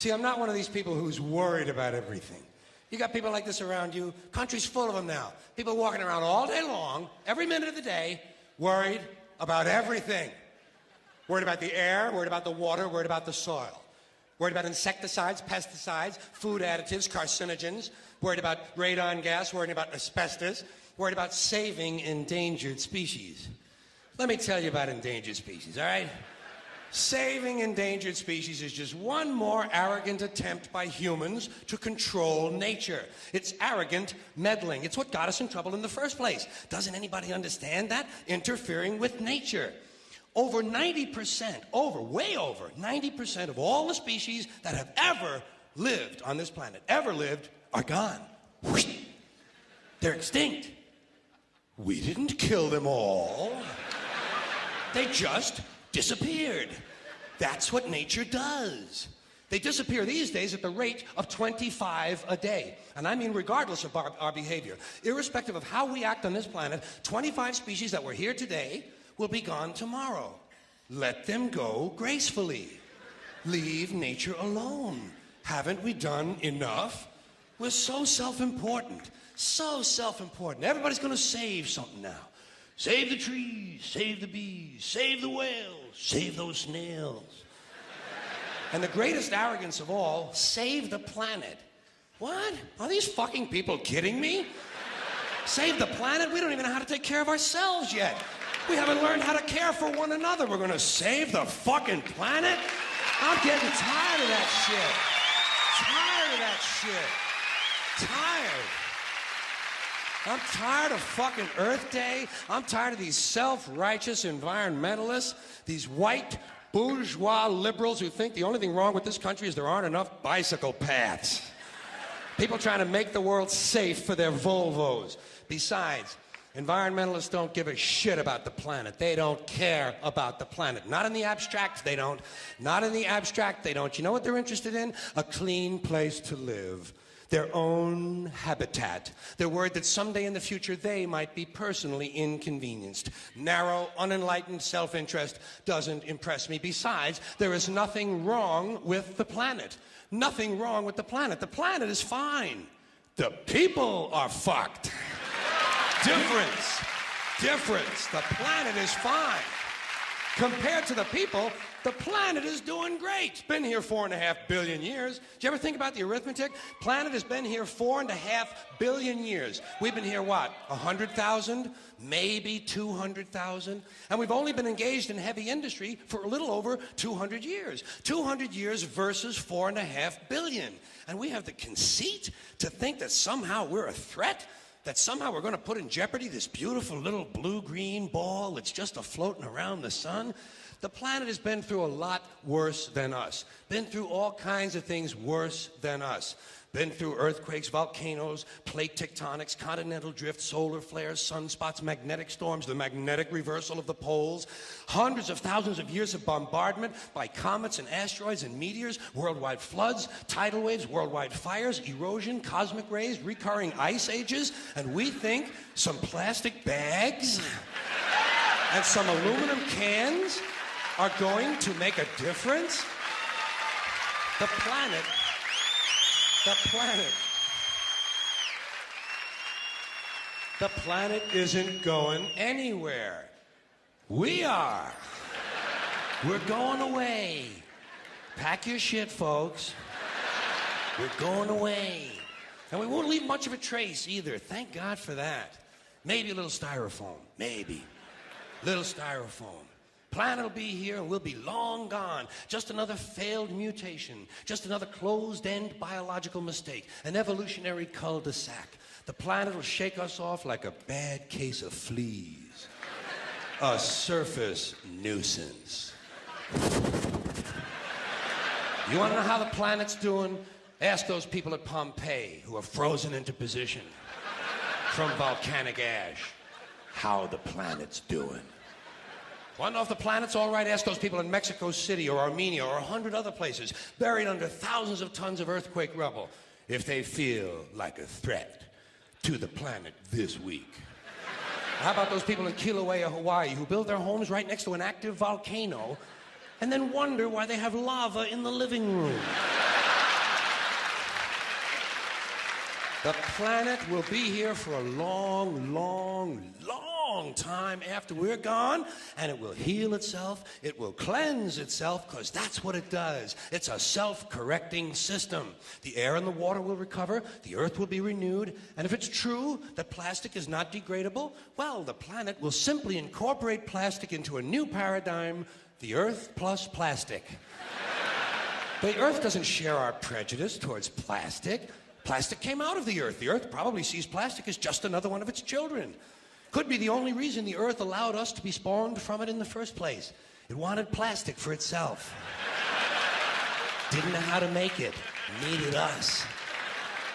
See, I'm not one of these people who's worried about everything. You got people like this around you. Country's full of them now. People walking around all day long, every minute of the day, worried about everything. Worried about the air, worried about the water, worried about the soil. Worried about insecticides, pesticides, food additives, carcinogens. Worried about radon gas, worried about asbestos. Worried about saving endangered species. Let me tell you about endangered species, all right? Saving endangered species is just one more arrogant attempt by humans to control nature. It's arrogant meddling. It's what got us in trouble in the first place. Doesn't anybody understand that? Interfering with nature. Over 90%, way over 90% of all the species that have ever lived on this planet, are gone. They're extinct. We didn't kill them all. They just disappeared. That's what nature does. They disappear these days at the rate of 25 a day. And I mean regardless of our behavior. Irrespective of how we act on this planet, 25 species that were here today will be gone tomorrow. Let them go gracefully. Leave nature alone. Haven't we done enough? We're so self-important. So self-important. Everybody's going to save something now. Save the trees, save the bees, save the whales, save those snails. And the greatest arrogance of all, save the planet. What? Are these fucking people kidding me? Save the planet? We don't even know how to take care of ourselves yet. We haven't learned how to care for one another. We're gonna save the fucking planet? I'm getting tired of that shit. Tired of that shit. Tired. I'm tired of fucking Earth Day. I'm tired of these self-righteous environmentalists, these white bourgeois liberals who think the only thing wrong with this country is there aren't enough bicycle paths. People trying to make the world safe for their Volvos. Besides, environmentalists don't give a shit about the planet. They don't care about the planet. Not in the abstract, they don't. Not in the abstract, they don't. You know what they're interested in? A clean place to live. Their own habitat. They're worried that someday in the future they might be personally inconvenienced. Narrow, unenlightened self-interest doesn't impress me. Besides, there is nothing wrong with the planet. Nothing wrong with the planet. The planet is fine. The people are fucked. Difference. Difference. The planet is fine. Compared to the people, the planet is doing great. It's been here 4.5 billion years. Did you ever think about the arithmetic? Planet has been here 4.5 billion years. We've been here, what, 100,000? Maybe 200,000? And we've only been engaged in heavy industry for a little over 200 years. 200 years versus 4.5 billion. And we have the conceit to think that somehow we're a threat? That somehow we're going to put in jeopardy this beautiful little blue-green ball that's just a-floating around the sun? The planet has been through a lot worse than us. Been through all kinds of things worse than us. Been through earthquakes, volcanoes, plate tectonics, continental drift, solar flares, sunspots, magnetic storms, the magnetic reversal of the poles, hundreds of thousands of years of bombardment by comets and asteroids and meteors, worldwide floods, tidal waves, worldwide fires, erosion, cosmic rays, recurring ice ages, and we think some plastic bags and some aluminum cans are going to make a difference? The planet isn't going anywhere. We are. We're going away. Pack your shit, folks. We're going away. And we won't leave much of a trace either. Thank God for that. Maybe a little styrofoam. Maybe. Little styrofoam. Planet will be here and we'll be long gone. Just another failed mutation. Just another closed-end biological mistake. An evolutionary cul-de-sac. The planet will shake us off like a bad case of fleas. A surface nuisance. You want to know how the planet's doing? Ask those people at Pompeii who are frozen into position from volcanic ash how the planet's doing. Want to know if the planet's all right? Ask those people in Mexico City or Armenia or 100 other places buried under thousands of tons of earthquake rubble if they feel like a threat to the planet this week. How about those people in Kilauea, Hawaii, who build their homes right next to an active volcano and then wonder why they have lava in the living room? The planet will be here for a long, long, long time after we're gone, and it will heal itself, it will cleanse itself, because that's what it does. It's a self-correcting system. The air and the water will recover, the earth will be renewed, and if it's true that plastic is not degradable, well, the planet will simply incorporate plastic into a new paradigm, the earth plus plastic. The earth doesn't share our prejudice towards plastic. Plastic came out of the earth. The earth probably sees plastic as just another one of its children. Could be the only reason the earth allowed us to be spawned from it in the first place. It wanted plastic for itself. Didn't know how to make it. Needed us.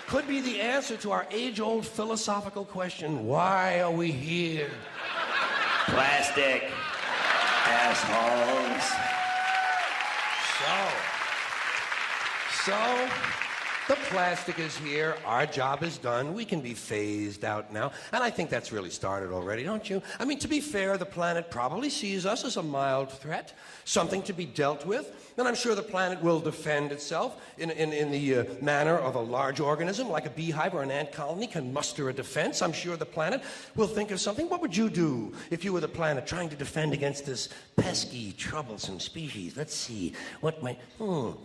Could be the answer to our age-old philosophical question, why are we here? Plastic. Assholes. So, the plastic is here, our job is done, we can be phased out now, and I think that's really started already, don't you? I mean, to be fair, the planet probably sees us as a mild threat, something to be dealt with, and I'm sure the planet will defend itself in the manner of a large organism, like a beehive or an ant colony can muster a defense. I'm sure the planet will think of something. What would you do if you were the planet trying to defend against this pesky, troublesome species? Let's see, what might...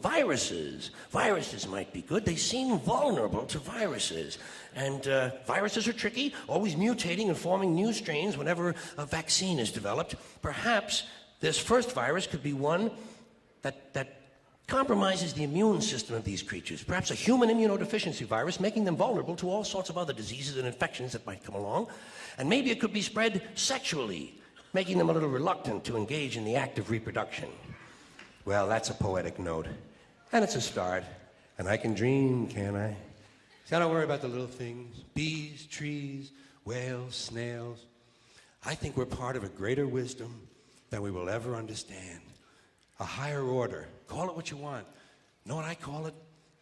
viruses. Viruses might be good. They seem vulnerable to viruses. And viruses are tricky, always mutating and forming new strains whenever a vaccine is developed. Perhaps this first virus could be one that compromises the immune system of these creatures. Perhaps a human immunodeficiency virus, making them vulnerable to all sorts of other diseases and infections that might come along. And maybe it could be spread sexually, making them a little reluctant to engage in the act of reproduction. Well, that's a poetic note. And it's a start. And I can dream, can't I? See, I don't worry about the little things. Bees, trees, whales, snails. I think we're part of a greater wisdom than we will ever understand. A higher order. Call it what you want. Know what I call it?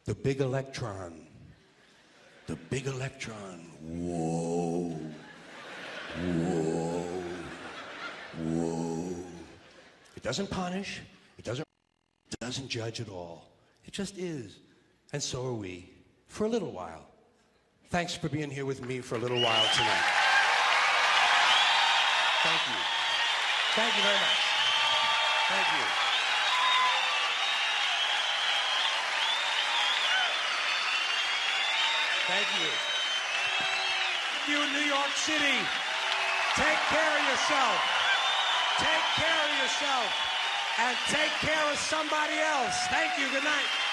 The big electron. The big electron. Whoa. Whoa. Whoa. It doesn't punish. It doesn't judge at all. It just is. And so are we. For a little while. Thanks for being here with me for a little while tonight. Thank you. Thank you very much. Thank you. Thank you. You in New York City, take care of yourself. Take care of yourself. And take care of somebody else. Thank you. Good night.